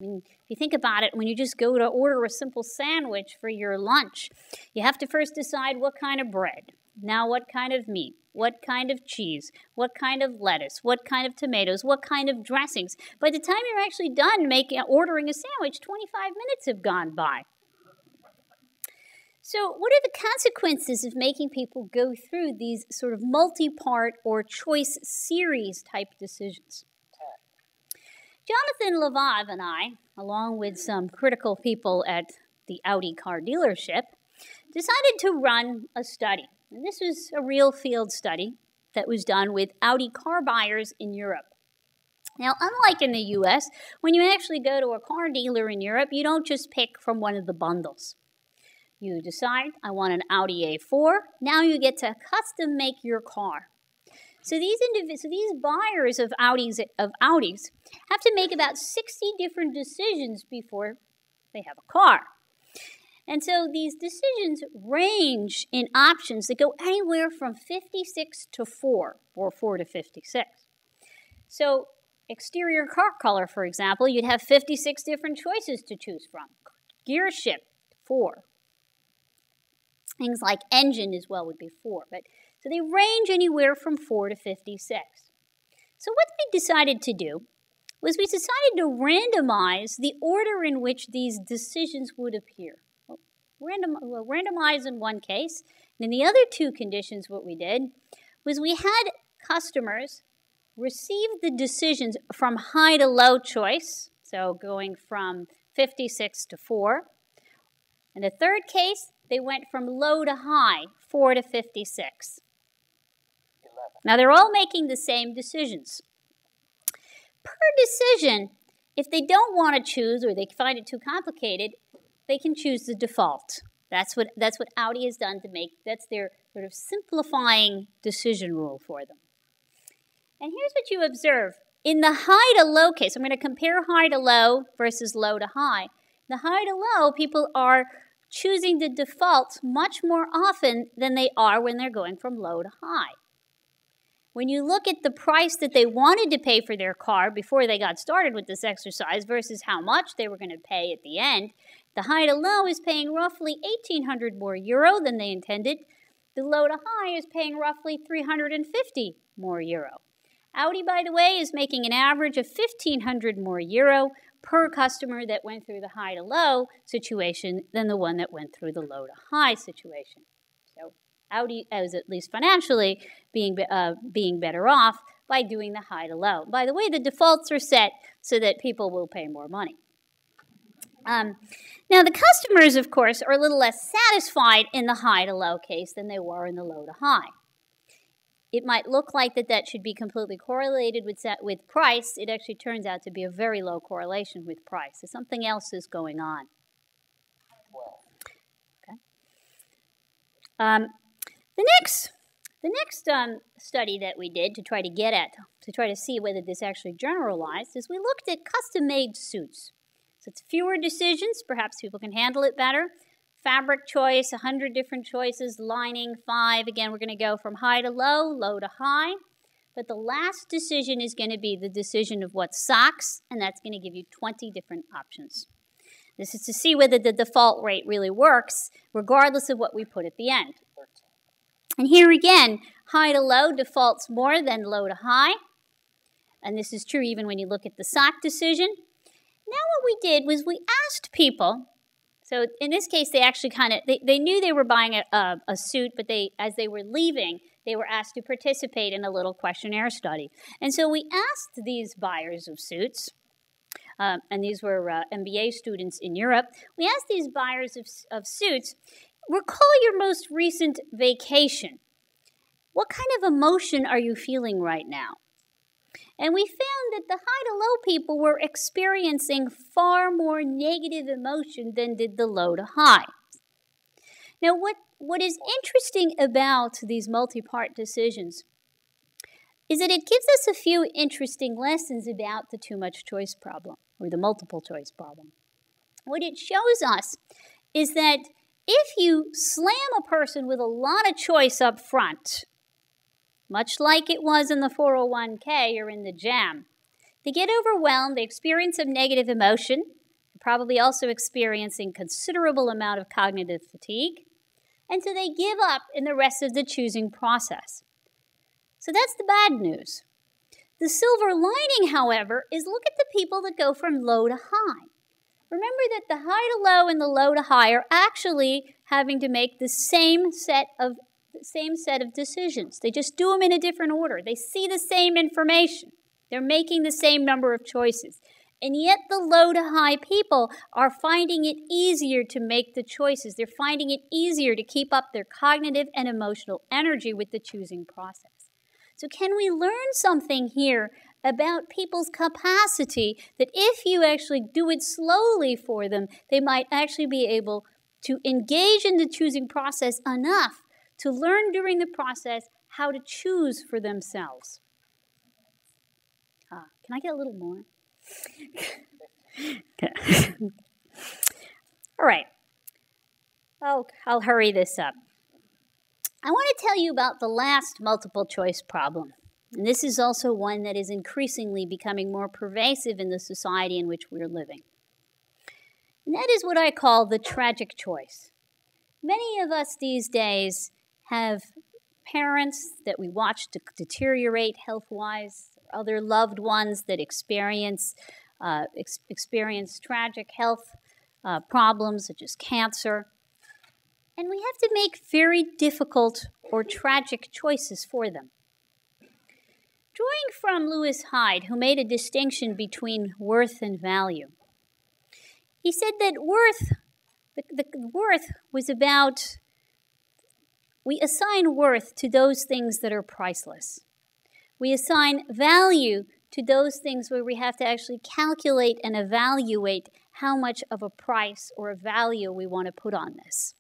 I mean, if you think about it, when you just go to order a simple sandwich for your lunch, you have to first decide what kind of bread, now what kind of meat, what kind of cheese, what kind of lettuce, what kind of tomatoes, what kind of dressings. By the time you're actually done ordering a sandwich, 25 minutes have gone by. So what are the consequences of making people go through these sort of multi-part or choice series type decisions? Jonathan Levav and I, along with some critical people at the Audi car dealership, decided to run a study. And this was a real field study that was done with Audi car buyers in Europe. Now, unlike in the US, when you actually go to a car dealer in Europe, you don't just pick from one of the bundles. You decide, I want an Audi A4. Now you get to custom make your car. So these buyers of Audis have to make about 60 different decisions before they have a car. And so these decisions range in options that go anywhere from 56 to 4, or 4 to 56. So exterior car color, for example, you'd have 56 different choices to choose from. Gear shift, 4. Things like engine as well would be 4. So they range anywhere from 4 to 56. So what we decided to do was we decided to randomize the order in which these decisions would appear. We'll randomize in one case. And in the other two conditions, what we did was we had customers receive the decisions from high to low choice, so going from 56 to 4. In the third case, they went from low to high, 4 to 56. 11. Now, they're all making the same decisions. Per decision, if they don't want to choose or they find it too complicated, they can choose the default. That's what Audi has done to that's their sort of simplifying decision rule for them. And here's what you observe. In the high to low case, I'm going to compare high to low versus low to high. The high to low, people are choosing the default much more often than they are when they're going from low to high. When you look at the price that they wanted to pay for their car before they got started with this exercise versus how much they were going to pay at the end, the high to low is paying roughly 1,800 more euro than they intended. The low to high is paying roughly 350 more euro. Audi, by the way, is making an average of 1,500 more euro per customer that went through the high to low situation than the one that went through the low to high situation. So Audi is at least financially being better off by doing the high to low. By the way, the defaults are set so that people will pay more money. Now, the customers, of course, are a little less satisfied in the high to low case than they were in the low to high. It might look like that should be completely correlated with price. It actually turns out to be a very low correlation with price. So something else is going on. 12. Okay. The next study that we did to try to see whether this actually generalized is we looked at custom-made suits. So it's fewer decisions. Perhaps people can handle it better. Fabric choice, 100 different choices. Lining, 5. Again, we're going to go from high to low, low to high. But the last decision is going to be the decision of what socks, and that's going to give you 20 different options. This is to see whether the default rate really works, regardless of what we put at the end. 13. And here again, high to low defaults more than low to high. And this is true even when you look at the sock decision. Now what we did was we asked people, so in this case they actually they knew they were buying a suit, but as they were leaving, they were asked to participate in a little questionnaire study. And so we asked these buyers of suits, and these were MBA students in Europe, we asked these buyers of suits, recall your most recent vacation. What kind of emotion are you feeling right now? And we found that the high to low people were experiencing far more negative emotion than did the low to high. Now, what is interesting about these multi-part decisions is that it gives us a few interesting lessons about the too much choice problem, or the multiple choice problem. What it shows us is that if you slam a person with a lot of choice up front, much like it was in the 401k or in the jam, They get overwhelmed, they experience some negative emotion, probably also experiencing considerable amount of cognitive fatigue, and so they give up in the rest of the choosing process. So that's the bad news. The silver lining, however, is look at the people that go from low to high. Remember that the high to low and the low to high are actually having to make the same set of decisions. They just do them in a different order. They see the same information. They're making the same number of choices. And yet the low to high people are finding it easier to make the choices. They're finding it easier to keep up their cognitive and emotional energy with the choosing process. So can we learn something here about people's capacity that if you actually do it slowly for them, they might actually be able to engage in the choosing process enough to learn during the process how to choose for themselves. Can I get a little more? Okay. All right. I'll hurry this up. I want to tell you about the last multiple choice problem. And this is also one that is increasingly becoming more pervasive in the society in which we're living. And that is what I call the tragic choice. Many of us these days have parents that we watch deteriorate health-wise, other loved ones that experience tragic health problems such as cancer. And we have to make very difficult or tragic choices for them. Drawing from Lewis Hyde, who made a distinction between worth and value, he said that the worth was about, we assign worth to those things that are priceless. We assign value to those things where we have to actually calculate and evaluate how much of a price or a value we want to put on this.